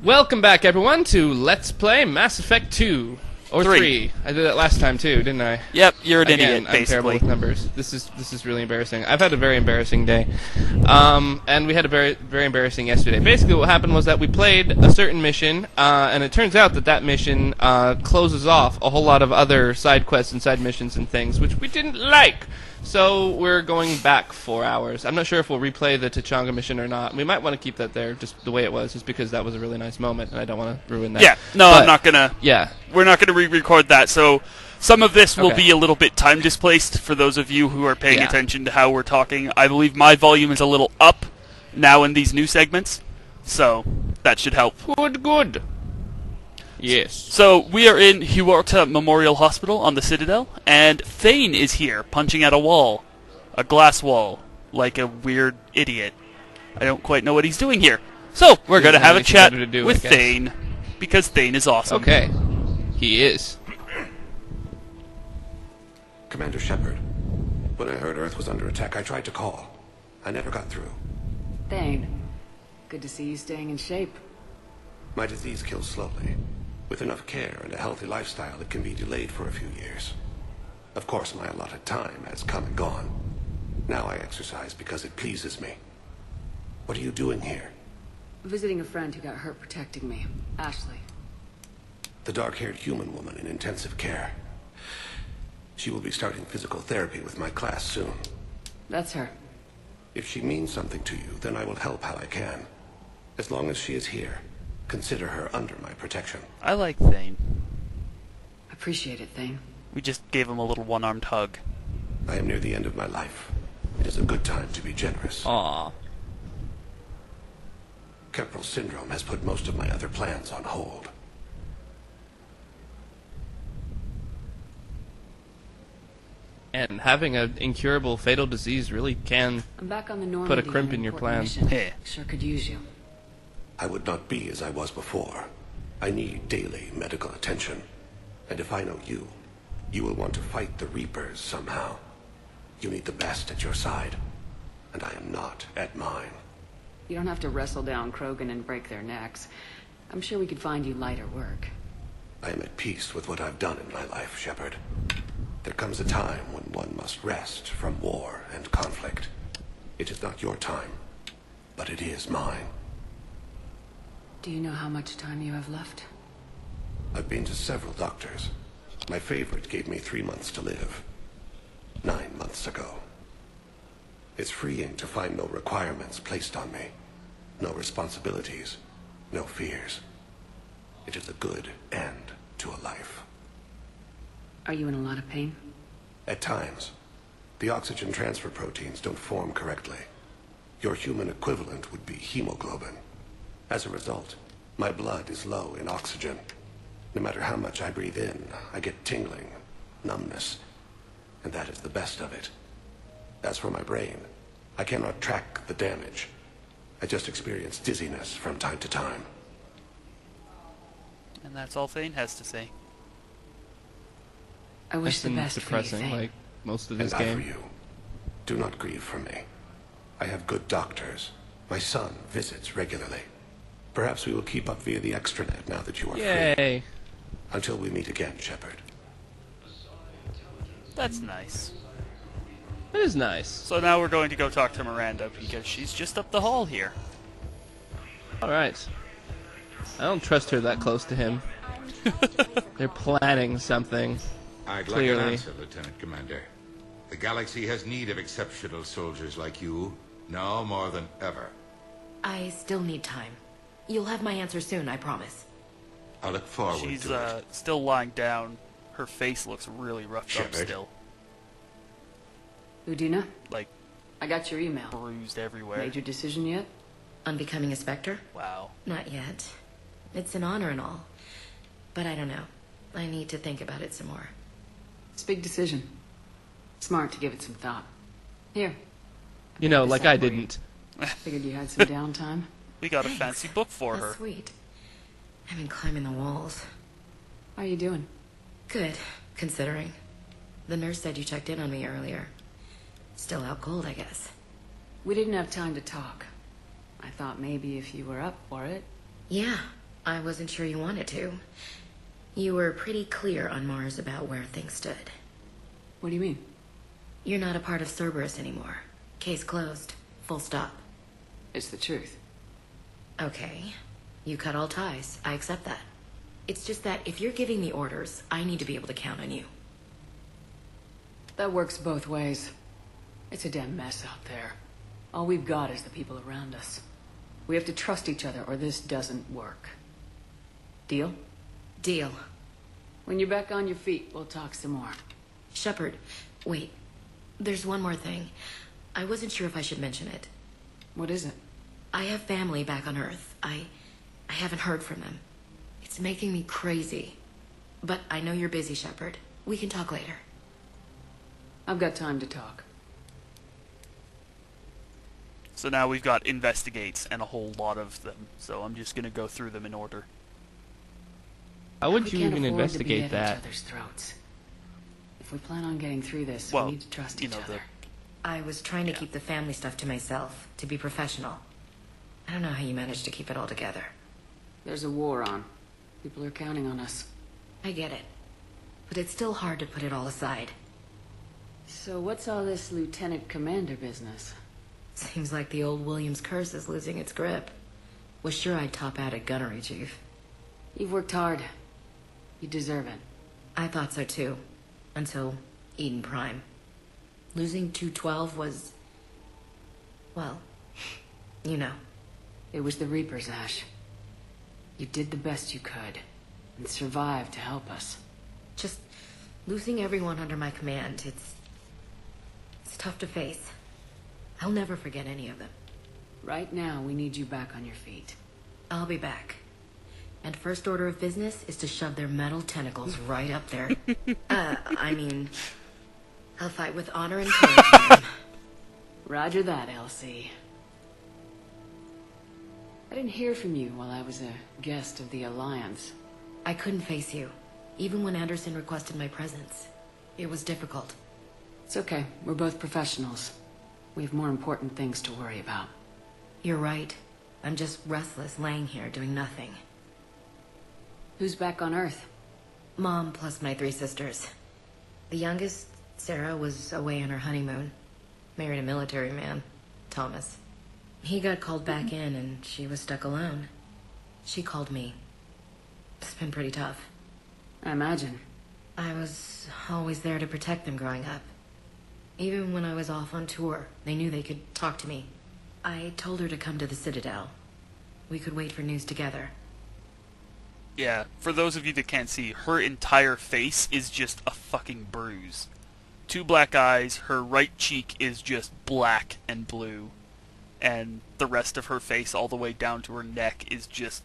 Welcome back, everyone, to Let's Play Mass Effect 2. Or 3. I did that last time, too, didn't I? Yep, you're an Again, idiot, basically. I'm terrible with numbers. This is really embarrassing. I've had a very embarrassing day. And we had a very, very embarrassing yesterday. Basically, what happened was that we played a certain mission, and it turns out that that mission closes off a whole lot of other side quests and side missions and things, which we didn't like. So we're going back 4 hours. I'm not sure if we'll replay the Tachanga mission or not. We might want to keep that there just the way it was, just because that was a really nice moment, and I don't want to ruin that. Yeah, no, I'm not going to... Yeah. We're not going to re-record that, so some of this will be a little bit time displaced for those of you who are paying attention to how we're talking. I believe my volume is a little up now in these new segments, so that should help. Good. Yes. So, we are in Huerta Memorial Hospital on the Citadel, and Thane is here, punching at a wall. A glass wall. Like a weird idiot. I don't quite know what he's doing here. So, we're going to have a chat with Thane, because Thane is awesome. Okay. He is. Commander Shepard, when I heard Earth was under attack, I tried to call. I never got through. Thane, good to see you staying in shape. My disease kills slowly. With enough care and a healthy lifestyle, it can be delayed for a few years. Of course, my allotted time has come and gone. Now I exercise because it pleases me. What are you doing here? Visiting a friend who got hurt protecting me, Ashley. The dark-haired human woman in intensive care. She will be starting physical therapy with my class soon. That's her. If she means something to you, then I will help how I can. As long as she is here, consider her under my protection. I like Thane. Appreciate it, Thane. We just gave him a little one-armed hug. I am near the end of my life. It is a good time to be generous. Aww. Kepral syndrome has put most of my other plans on hold. And having an incurable fatal disease really can I'm back on the put a crimp in your plans. Hey. Sure could use you. I would not be as I was before. I need daily medical attention. And if I know you, you will want to fight the Reapers somehow. You need the best at your side, and I am not at mine. You don't have to wrestle down Krogan and break their necks. I'm sure we could find you lighter work. I am at peace with what I've done in my life, Shepard. There comes a time when one must rest from war and conflict. It is not your time, but it is mine. Do you know how much time you have left? I've been to several doctors. My favorite gave me 3 months to live. 9 months ago. It's freeing to find no requirements placed on me. No responsibilities. No fears. It is a good end to a life. Are you in a lot of pain? At times. The oxygen transfer proteins don't form correctly. Your human equivalent would be hemoglobin. As a result, my blood is low in oxygen. No matter how much I breathe in, I get tingling, numbness, and that is the best of it. As for my brain, I cannot track the damage. I just experience dizziness from time to time. And that's all Thane has to say. I wish the best depressing, for you, Thane. like most of this And I game. for you. Do not grieve for me. I have good doctors. My son visits regularly. Perhaps we will keep up via the extranet now that you are free. Yay. Until we meet again, Shepard. That's nice. That is nice. So now we're going to go talk to Miranda, because she's just up the hall here. Alright. I don't trust her that close to him. They're planning something. I'd like Clearly. an answer, Lieutenant Commander. The galaxy has need of exceptional soldiers like you, now more than ever. I still need time. You'll have my answer soon, I promise. I look forward She's to it. still lying down. Her face looks really roughed up Shepard. still. Udina, Like, I got your email. bruised everywhere. Made your decision yet? On becoming a Spectre? Wow. Not yet. It's an honor and all. But I don't know. I need to think about it some more. It's a big decision. Smart to give it some thought. Here, You know, like I for you. didn't. Figured you had some downtime. We got a fancy book for That's her. sweet. I've been climbing the walls. How are you doing? Good, considering. The nurse said you checked in on me earlier. Still out cold, I guess. We didn't have time to talk. I thought maybe if you were up for it. Yeah, I wasn't sure you wanted to. You were pretty clear on Mars about where things stood. What do you mean? You're not a part of Cerberus anymore. Case closed. Full stop. It's the truth. Okay. You cut all ties. I accept that. It's just that if you're giving me orders, I need to be able to count on you. That works both ways. It's a damn mess out there. All we've got is the people around us. We have to trust each other or this doesn't work. Deal? Deal. When you're back on your feet, we'll talk some more. Shepard, wait. There's one more thing. I wasn't sure if I should mention it. What is it? I have family back on Earth. I haven't heard from them. It's making me crazy. But I know you're busy, Shepard. We can talk later. I've got time to talk. So now we've got investigates and a whole lot of them. So I'm just going to go through them in order. How would We you can't even afford to investigate be at that? each other's throats. If we plan on getting through this, Well, we need to trust you each know, other. I was trying to Yeah. keep the family stuff to myself, to be professional. I don't know how you managed to keep it all together. There's a war on. People are counting on us. I get it. But it's still hard to put it all aside. So what's all this lieutenant commander business? Seems like the old Williams curse is losing its grip. Was sure I'd top out at gunnery, Chief. You've worked hard. You deserve it. I thought so too. Until Eden Prime. Losing 212 was... well, you know. It was the Reapers, Ash. You did the best you could, and survived to help us. Just losing everyone under my command, it's tough to face. I'll never forget any of them. Right now, we need you back on your feet. I'll be back. And first order of business is to shove their metal tentacles right up there. I'll fight with honor and courage. Roger that, Elsie. I didn't hear from you while I was a guest of the Alliance. I couldn't face you, even when Anderson requested my presence. It was difficult. It's okay. We're both professionals. We have more important things to worry about. You're right. I'm just restless, laying here doing nothing. Who's back on Earth? Mom plus my 3 sisters. The youngest, Sarah, was away on her honeymoon. Married a military man, Thomas. He got called back in and she was stuck alone. She called me. It's been pretty tough. I imagine. I was always there to protect them growing up. Even when I was off on tour, they knew they could talk to me. I told her to come to the Citadel. We could wait for news together. Yeah, for those of you that can't see, her entire face is just a fucking bruise. 2 black eyes, her right cheek is just black and blue, and the rest of her face all the way down to her neck is just,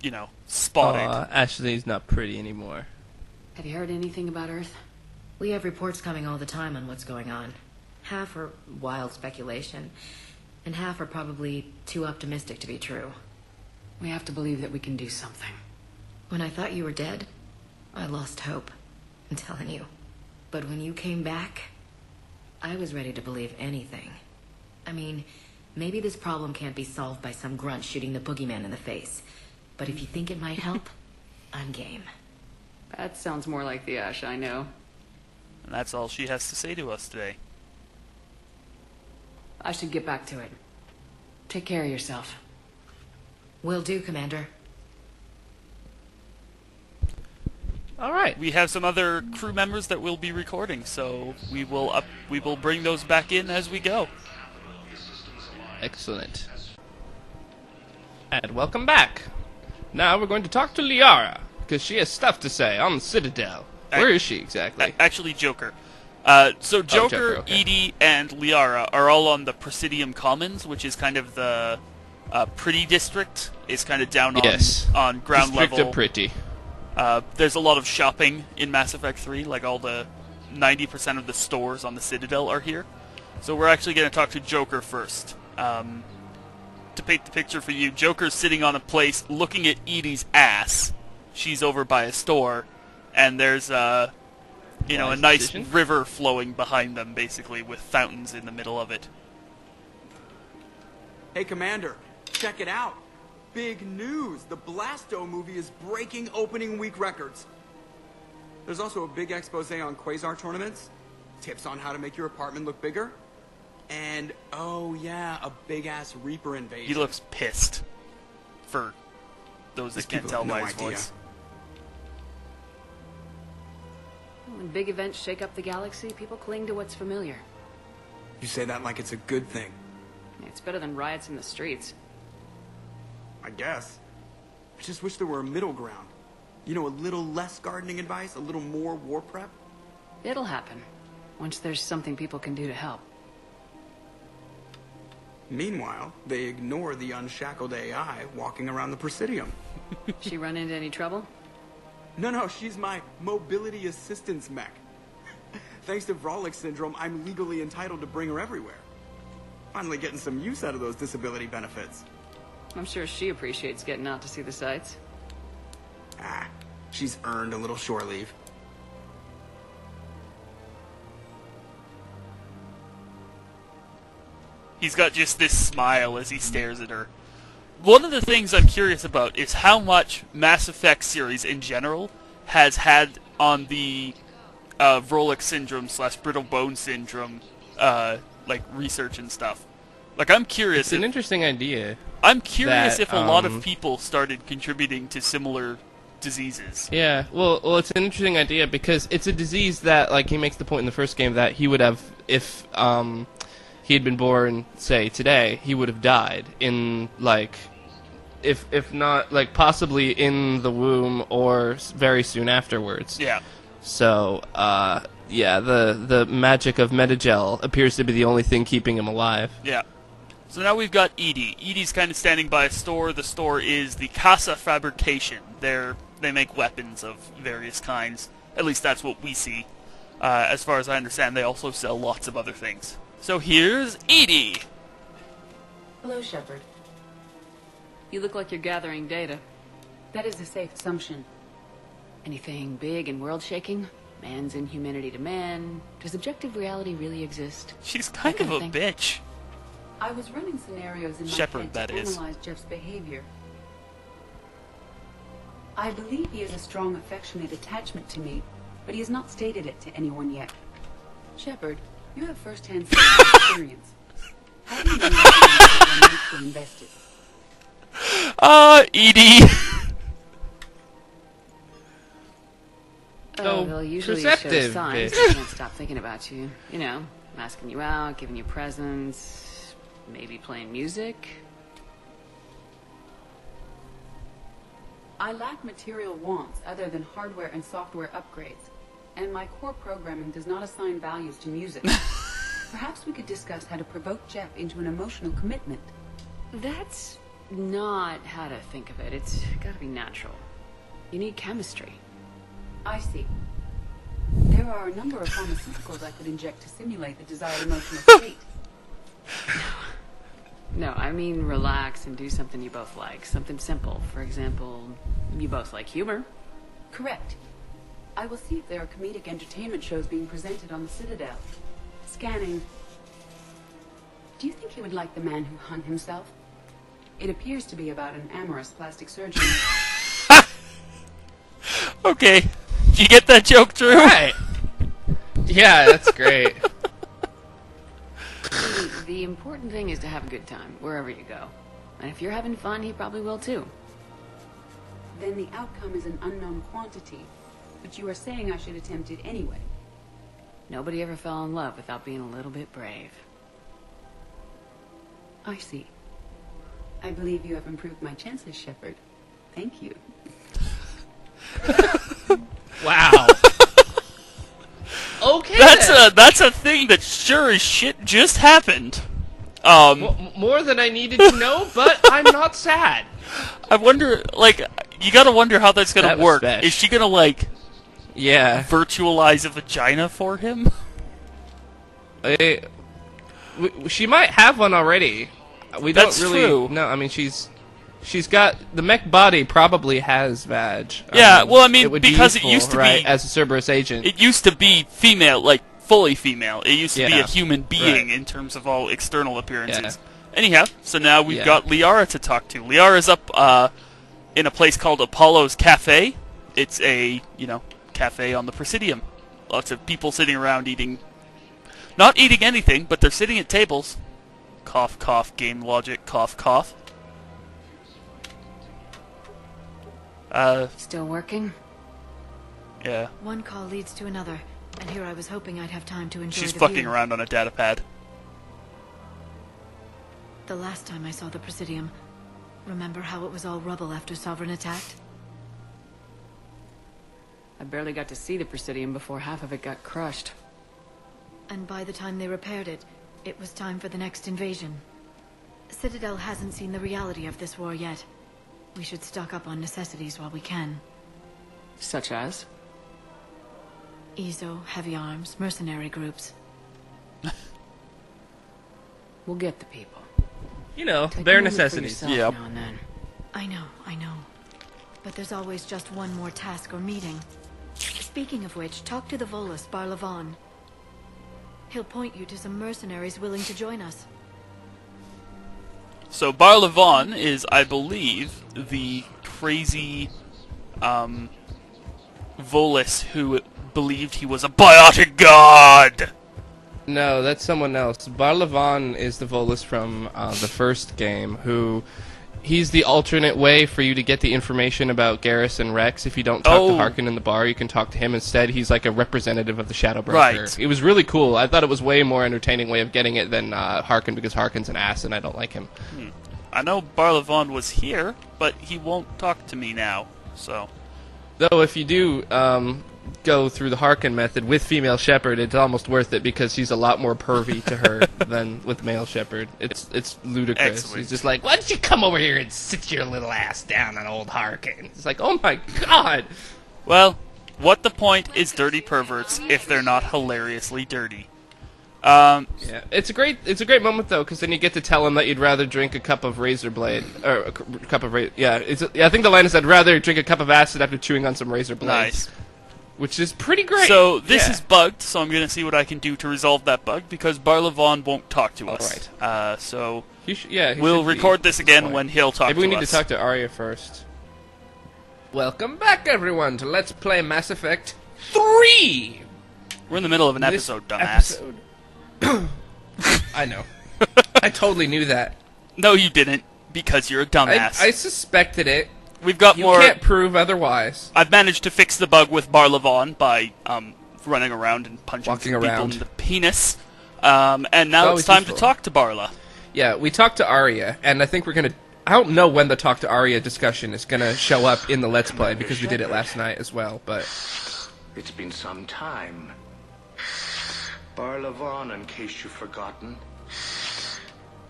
you know, spotted. Ashley's not pretty anymore. Have you heard anything about Earth? We have reports coming all the time on what's going on. Half are wild speculation, and half are probably too optimistic to be true. We have to believe that we can do something. When I thought you were dead, I lost hope. I'm telling you. But when you came back, I was ready to believe anything. I mean, maybe this problem can't be solved by some grunt shooting the boogeyman in the face. But if you think it might help, I'm game. That sounds more like the Ash I know. And that's all she has to say to us today. I should get back to it. Take care of yourself. Will do, Commander. All right. We have some other crew members that we'll be recording, so we will bring those back in as we go. Excellent. And welcome back. Now we're going to talk to Liara, because she has stuff to say on the Citadel. Where is she exactly? Actually, Joker. So Joker, okay. Edie, and Liara are all on the Presidium Commons, which is kind of the pretty district. It's kind of down on ground District level. of Pretty. There's a lot of shopping in Mass Effect 3, like all the 90% of the stores on the Citadel are here. So we're actually going to talk to Joker first. To paint the picture for you, Joker's sitting on a place looking at Edie's ass. She's over by a store, and there's a nice decision. river flowing behind them, basically, with fountains in the middle of it. Hey, Commander, check it out. big news. The Blasto movie is breaking opening week records. There's also a big expose on Quasar tournaments, tips on how to make your apartment look bigger, and, oh yeah, a big-ass Reaper invasion. He looks pissed, for those that can't tell by his voice. When big events shake up the galaxy, people cling to what's familiar. You say that like it's a good thing. It's better than riots in the streets. I guess. I just wish there were a middle ground. You know, a little less gardening advice, a little more war prep. It'll happen, once there's something people can do to help. Meanwhile, they ignore the unshackled AI walking around the Presidium. She run into any trouble? No, she's my mobility assistance mech. Thanks to Vrolic syndrome, I'm legally entitled to bring her everywhere. Finally getting some use out of those disability benefits. I'm sure she appreciates getting out to see the sights. Ah, she's earned a little shore leave. He's got just this smile as he stares at her. One of the things I'm curious about is how much Mass Effect series in general has had on the Vrolic syndrome / brittle bone syndrome like research and stuff. Like, I'm curious. It's an interesting idea. I'm curious that, if a lot of people started contributing to similar diseases. Yeah, well, it's an interesting idea because it's a disease that, like, he makes the point in the first game that he would have, if he had been born, say, today, he would have died in, like, if not, like, possibly in the womb or very soon afterwards. Yeah. So, yeah, the magic of Metagel appears to be the only thing keeping him alive. Yeah. So now we've got Edie. Edie's kind of standing by a store. The store is the Casa Fabrication. They make weapons of various kinds. At least that's what we see. As far as I understand, they also sell lots of other things. So here's Edie. Hello, Shepard. You look like you're gathering data. That is a safe assumption. Anything big and world-shaking? Man's inhumanity to man? Does objective reality really exist? She's kind That of kind a of thing. bitch. I was running scenarios in my Shepard, head that to is. analyze Jeff's behavior. I believe he has a strong affectionate attachment to me, but he has not stated it to anyone yet. Shepard, you have first-hand experience. How do you know that you're invested? Edie. So They'll usually show perceptive, signs. bitch. I can't stop thinking about you. You know, asking you out, giving you presents, maybe playing music. I lack material wants other than hardware and software upgrades, and my core programming does not assign values to music. Perhaps we could discuss how to provoke Jeff into an emotional commitment. That's not how to think of it. It's gotta be natural. You need chemistry. I see. There are a number of pharmaceuticals I could inject to simulate the desired emotional state. No, I mean relax and do something you both like. Something simple. For example, you both like humor. Correct. I will see if there are comedic entertainment shows being presented on the Citadel. Scanning. Do you think he would like The Man Who Hung Himself? It appears to be about an amorous plastic surgeon. Okay. Did you get that joke, Drew? Right. Yeah, that's great. The important thing is to have a good time, wherever you go. And if you're having fun, he probably will too. Then the outcome is an unknown quantity, but you are saying I should attempt it anyway. Nobody ever fell in love without being a little bit brave. I see. I believe you have improved my chances, Shepard. Thank you. Wow. Okay. That's a thing that sure as shit just happened. More than I needed to know, but I'm not sad. I wonder, like, you gotta wonder how that's gonna That was work. special. Is she gonna, like, Yeah. virtualize a vagina for him? She might have one already. We don't That's really. true. No, I mean she's got the mech body. Probably has vag. Yeah, well, I mean, it would be because it useful, used to right, be- as a Cerberus agent. It used to be female, like, fully female. It used to be Yeah, a human being right. in terms of all external appearances. Yeah. Anyhow, so now we've Yeah. got Liara to talk to. Liara's up in a place called Apollo's Cafe. It's a, cafe on the Presidium. Lots of people sitting around eating... Not eating anything, but they're sitting at tables. Cough, cough, game logic, cough, cough. Still working? Yeah. One call leads to another, and here I was hoping I'd have time to enjoy She's the fucking view. around on a data pad. The last time I saw the Presidium, remember how it was all rubble after Sovereign attacked? I barely got to see the Presidium before half of it got crushed. And by the time they repaired it, it was time for the next invasion. Citadel hasn't seen the reality of this war yet. We should stock up on necessities while we can. Such as? Ezo, heavy arms, mercenary groups. We'll get the people. You know, Take a bare moment for necessities. yourself Yep. now and then. I know. But there's always just one more task or meeting. Speaking of which, talk to the Volus, Barlavon. He'll point you to some mercenaries willing to join us. So Barlavon is, I believe, the crazy Volus who believed he was a biotic god! No, that's someone else. Barlavon is the Volus from the first game, who... He's the alternate way for you to get the information about Garrus and Rex. If you don't talk to Harkin in the bar, you can talk to him instead. He's like a representative of the Shadow Broker. Right. It was really cool. I thought it was way more entertaining way of getting it than Harkin, because Harkin's an ass and I don't like him. I know Barlavon was here, but he won't talk to me now, so... Though if you do go through the Harkin method with female Shepherd, it's almost worth it because he's a lot more pervy to her than with male Shepherd. It's ludicrous. Excellent. He's just like, why don't you come over here and sit your little ass down on old Harkin? It's like, oh my god! Well, what the point is dirty perverts if they're not hilariously dirty? Yeah, it's a great moment though, because then you get to tell him that you'd rather drink a cup of razor blade or a cup of I think the line is, I'd rather drink a cup of acid after chewing on some razor blades. Nice. Which is pretty great. So this is bugged, so I'm going to see what I can do to resolve that bug, because Barlavon won't talk to us. Alright. So he we'll should be record this at again point. when he'll talk to us. Maybe we need to talk to Arya first. Welcome back, everyone, to Let's Play Mass Effect 3! We're in the middle of an This episode, dumbass. I know. I totally knew that. No, you didn't, because you're a dumbass. I suspected it. We've got You more... can't prove otherwise. I've managed to fix the bug with Barlavon by running around and punching Walking some people around. in the penis. And now Always it's time to useful. talk to Barla. Yeah, we talked to Arya, and I think we're gonna... I don't know when the Talk to Arya discussion is gonna show up in the Let's Play, because we did it last night as well, but... It's been some time. Barlavon, in case you've forgotten.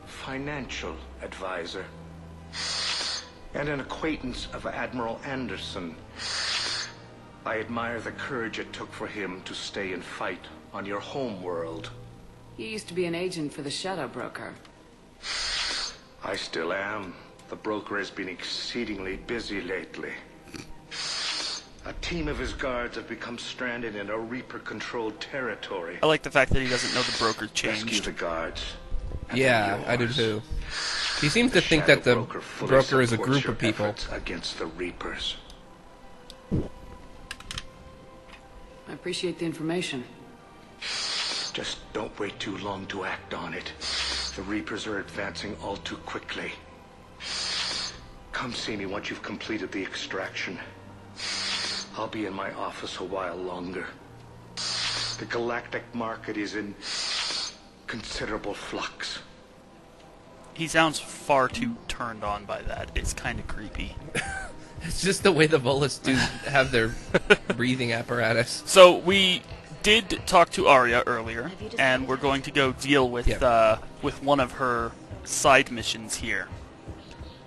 Financial advisor. And an acquaintance of Admiral Anderson. I admire the courage it took for him to stay and fight on your home world. You used to be an agent for the Shadow Broker. I still am. The broker has been exceedingly busy lately. A team of his guards have become stranded in a Reaper-controlled territory. I like the fact that he doesn't know the broker Rescue changed. the guards. and Yeah, the I did yours. too. He seems to think that the fully broker is a supports group your of people. efforts against the Reapers. I appreciate the information. Just don't wait too long to act on it. The Reapers are advancing all too quickly. Come see me once you've completed the extraction. I'll be in my office a while longer. The galactic market is in considerable flux. He sounds far too turned on by that. It's kind of creepy. It's just the way the Volus do have their breathing apparatus. So we did talk to Arya earlier, and we're going to go deal with one of her side missions here.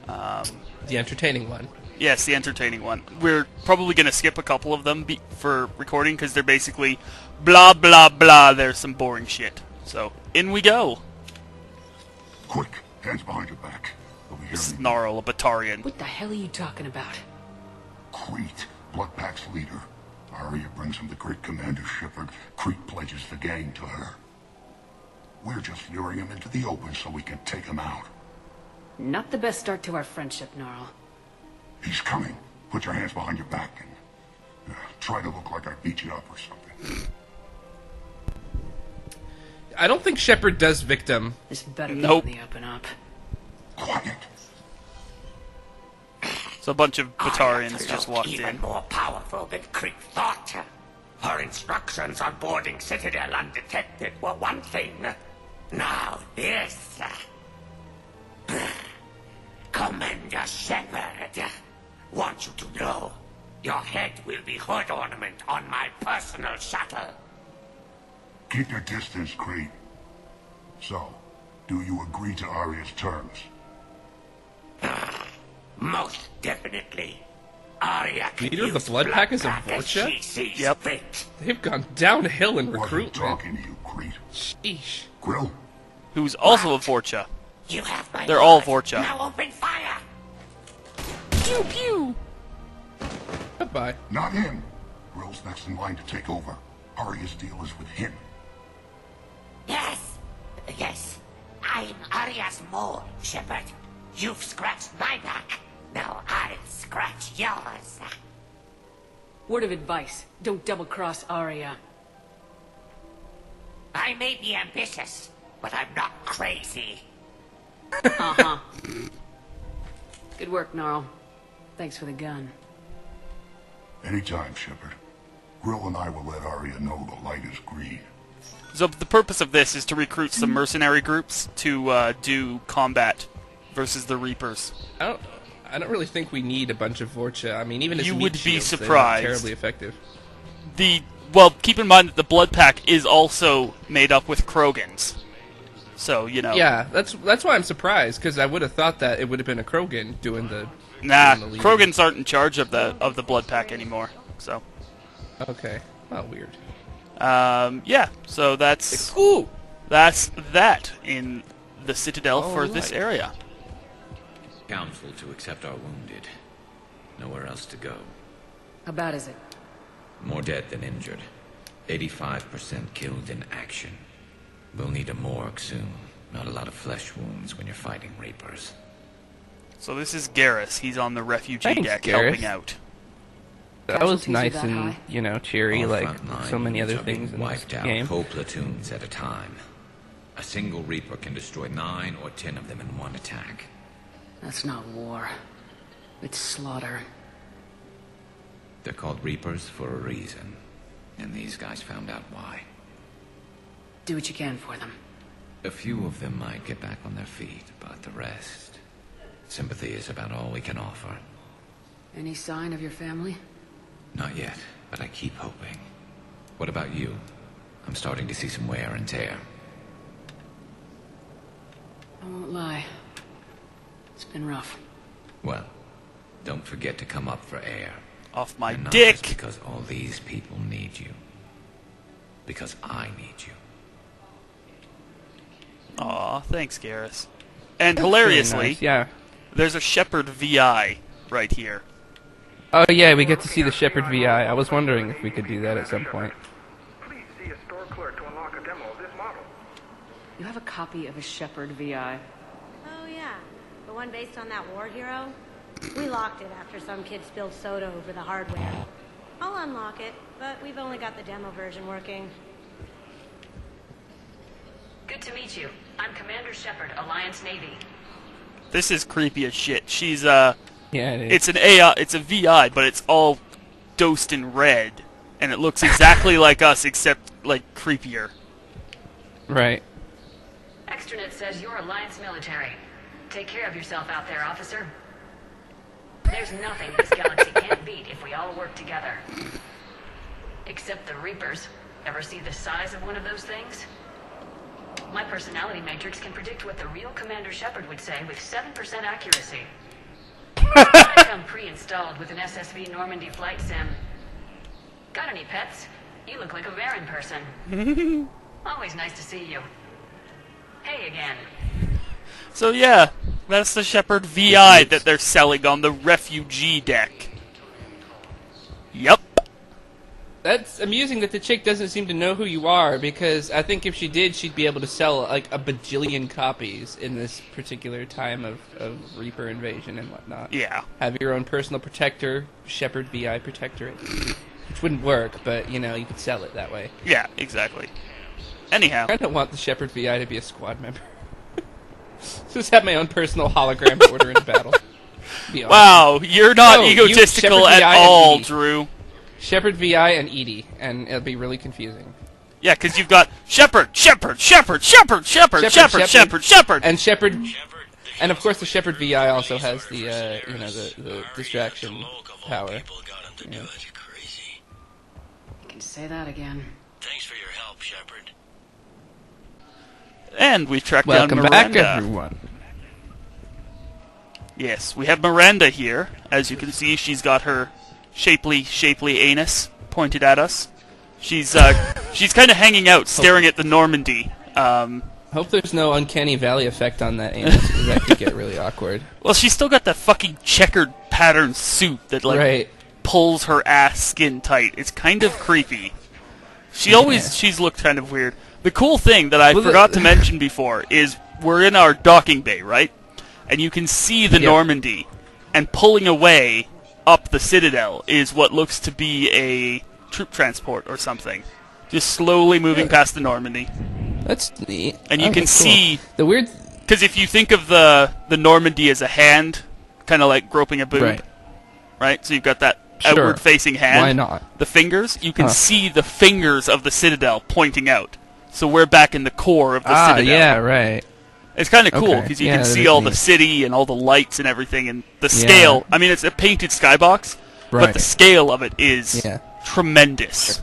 The entertaining one. Yes, the entertaining one. We're probably going to skip a couple of them for recording because they're basically blah blah blah. There's some boring shit. So in we go. Quick, hands behind your back. Over here. Snarl, a Batarian. What the hell are you talking about? Crete, Bloodpack's leader. Arya brings him the great commander Shepard. Crete pledges the gang to her. We're just luring him into the open so we can take him out. Not the best start to our friendship, Gnarl. He's coming. Put your hands behind your back and try to look like I beat you up or something. I don't think Shepard does victim. This better Nope. be the open up. Quiet. So a bunch of Batarians just walked even in. more powerful than Creep thought. Her instructions on boarding Citadel undetected were one thing. Now this. Commander Shepard. Want you to know, your head will be hood ornament on my personal shuttle. Keep your distance, Creed. So, do you agree to Arya's terms? Most definitely. Arya can Leader of the use Blood Pack is a Pack as Vorcha? she sees Yep. fit. They've gone downhill in Wasn't recruitment. talking to you, Creed. Sheesh. Grill? Who's also a Vorcha. You have my They're all word. Vorcha. Now open fire. Pew pew! Goodbye. Not him. Grill's next in line to take over. Arya's deal is with him. Yes. Yes. I'm Arya's Moar, Shepard. You've scratched my back. Now I'll scratch yours. Word of advice: don't double-cross Arya. I may be ambitious, but I'm not crazy. Uh-huh. Good work, Gnarl. Thanks for the gun. Anytime, Shepard. Grill and I will let Arya know the light is green. So the purpose of this is to recruit some mercenary groups to do combat versus the Reapers. I don't really think we need a bunch of Vorcha. I mean, even as You meat would be shields, they're not surprised. terribly effective. Well, keep in mind that the Blood Pack is also made up with Krogans. So, you know. Yeah, that's why I'm surprised, because I would have thought that it would have been a Krogan doing the... Nah, doing the lead. Krogans aren't in charge of the Blood Pack anymore. So, Okay. Oh, weird. yeah. So that's Ooh! that's that in the Citadel for Alright. this area. Council to accept our wounded. Nowhere else to go. How bad is it? More dead than injured. 85% killed in action. We'll need a morgue soon. Not a lot of flesh wounds when you're fighting Reapers. So this is Garrus. He's on the refugee Thanks, deck Garrus. helping out. That was Casualties are nice that and, high? cheery, Our like front line so many other units are being things in this wiped out game. whole platoons at a time. A single Reaper can destroy 9 or 10 of them in one attack. That's not war. It's slaughter. They're called Reapers for a reason. And these guys found out why. Do what you can for them. A few of them might get back on their feet, but the rest... Sympathy is about all we can offer. Any sign of your family? Not yet, but I keep hoping. What about you? I'm starting to see some wear and tear. I won't lie. It's been rough. Well, don't forget to come up for air. Off my And not dick! just because all these people need you. Because I need you. Aw, thanks, Garrus. And That's really hilariously, nice, yeah. there's a Shepard VI right here. Oh yeah, we get to see the Shepard VI. I was wondering if we could do that at some point. Please see a store clerk to unlock a demo of this model. You have a copy of a Shepard VI. Oh, yeah. The one based on that war hero? We locked it after some kid spilled soda over the hardware. I'll unlock it, but we've only got the demo version working. Good to meet you. I'm Commander Shepard, Alliance Navy. This is creepy as shit. She's, Yeah, it is. it's an AI, it's a VI, but it's all dosed in red. And it looks exactly like us, except, like, creepier. Right. Extranet says you're Alliance military. Take care of yourself out there, officer. There's nothing this galaxy can't beat if we all work together. Except the Reapers. Ever see the size of one of those things? My personality matrix can predict what the real Commander Shepard would say with 7% accuracy. I come pre-installed with an SSV Normandy flight sim. Got any pets? You look like a Varan person. Always nice to see you. Hey again. So yeah, that's the Shepard VI that they're selling on the refugee deck. Yup. That's amusing that the chick doesn't seem to know who you are, because I think if she did, she'd be able to sell like a bajillion copies in this particular time of Reaper invasion and whatnot. Yeah. Have your own personal protector, Shepard VI Protectorate. Which wouldn't work, but, you know, you could sell it that way. Yeah, exactly. Anyhow. I don't want the Shepard VI to be a squad member. Just have my own personal hologram order in battle. Wow, you're not egotistical at all, Drew. Shepard VI and Edie, and it'll be really confusing. Yeah, because you've got Shepard, Shepard, Shepard, Shepard, Shepard, Shepard, Shepard, Shepard, and Shepard, and of course the Shepard VI also has the you know, the distraction power. Yeah. You can say that again. Thanks for your help, Shepard. And we tracked down Miranda. Welcome back, everyone. Yes, we have Miranda here. As you can see, she's got her shapely anus pointed at us. She's kind of hanging out, staring at the Normandy. Hope there's no uncanny valley effect on that anus, because that could get really awkward. Well, she's still got that fucking checkered pattern suit that pulls her ass skin tight. It's kind of creepy. She's looked kind of weird. The cool thing that I forgot to mention before is we're in our docking bay, right? And you can see the Normandy, and pulling away up the Citadel is what looks to be a troop transport or something. Just slowly moving past the Normandy. That's neat. And you can see... The weird... Because if you think of the Normandy as a hand, kind of like groping a boob, right? So you've got that outward-facing hand. Why not? The fingers, you can see the fingers of the Citadel pointing out. So we're back in the core of the Citadel. Yeah, right. It's kind of cool, because you can see all the city and all the lights and everything, and the scale. I mean, it's a painted skybox, but the scale of it is tremendous.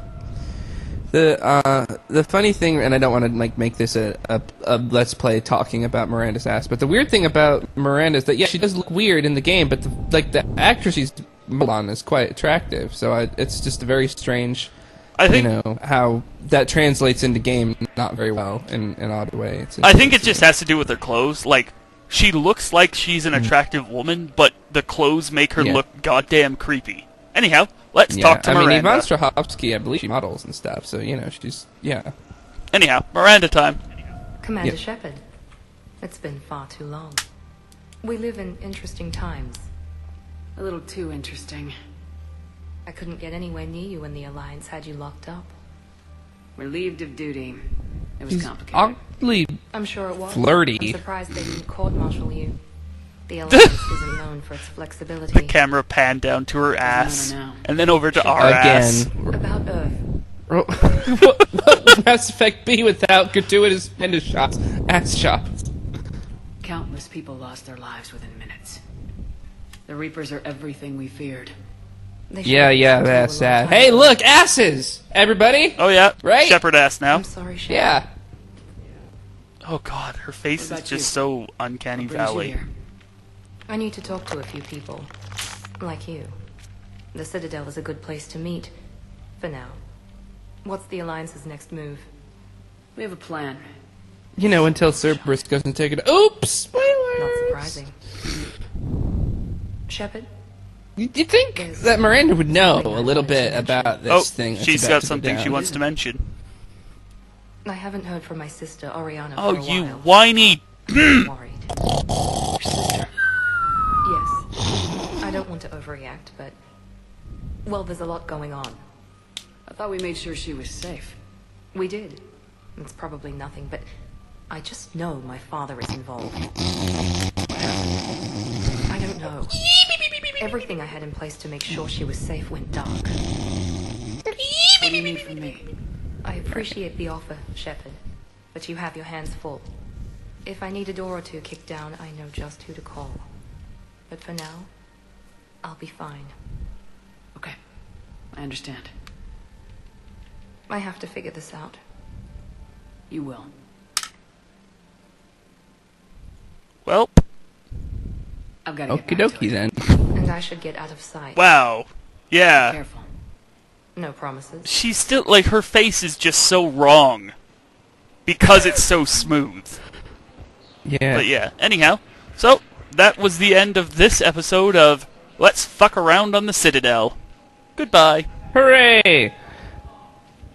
The funny thing, and I don't want to make this a let's play talking about Miranda's ass, but the weird thing about Miranda is that she does look weird in the game, but the actress she's on is quite attractive. So it's just a very strange. I think, how that translates into game not very well in an odd way. I think it just has to do with her clothes. Like, she looks like she's an attractive woman, but the clothes make her look goddamn creepy. Anyhow, let's talk to Miranda. I mean, Yvonne Strahovski, I believe she models and stuff, so, she's, Anyhow, Miranda time. Commander Shepard, it's been far too long. We live in interesting times. A little too interesting. I couldn't get anywhere near you when the Alliance had you locked up. Relieved of duty. It was complicated. Oddly I'm sure it was. Flirty. I'm surprised they didn't court-martial you. The Alliance isn't known for its flexibility. The camera panned down to her ass, and then over to our ass. About Earth. What would Mass Effect be without gratuitous penis shots, ass shots? Countless people lost their lives within minutes. The Reapers are everything we feared. Yeah, that's sad. Hey, look, asses! Everybody? Oh, yeah. Right? Shepard ass now. I'm sorry, Shepard. Yeah. Oh, God, her face is just so uncanny valley. I need to talk to a few people. Like you. The Citadel is a good place to meet. For now. What's the Alliance's next move? We have a plan. Until Cerberus goes and take it. Oops! Spoilers! Not surprising. Shepard? You'd think that Miranda would know a little bit about this thing. She's got something she wants to mention. I haven't heard from my sister, Oriana, for a Oh, while. you whiny... I'm worried. Your sister? Yes. I don't want to overreact, but... Well, there's a lot going on. I thought we made sure she was safe. We did. It's probably nothing, but... I just know my father is involved. I don't know. Everything I had in place to make sure she was safe went dark. What do you need from me? I appreciate the offer, Shepard, but you have your hands full. If I need a door or two kicked down, I know just who to call. But for now, I'll be fine. Okay. I understand. I have to figure this out. You will. Well... I've got to Okie dokie then. And I should get out of sight. Wow. Yeah. Be careful. No promises. She's still, her face is just so wrong. Because it's so smooth. Yeah. But yeah, anyhow. So, that was the end of this episode of Let's Fuck Around on the Citadel. Goodbye. Hooray!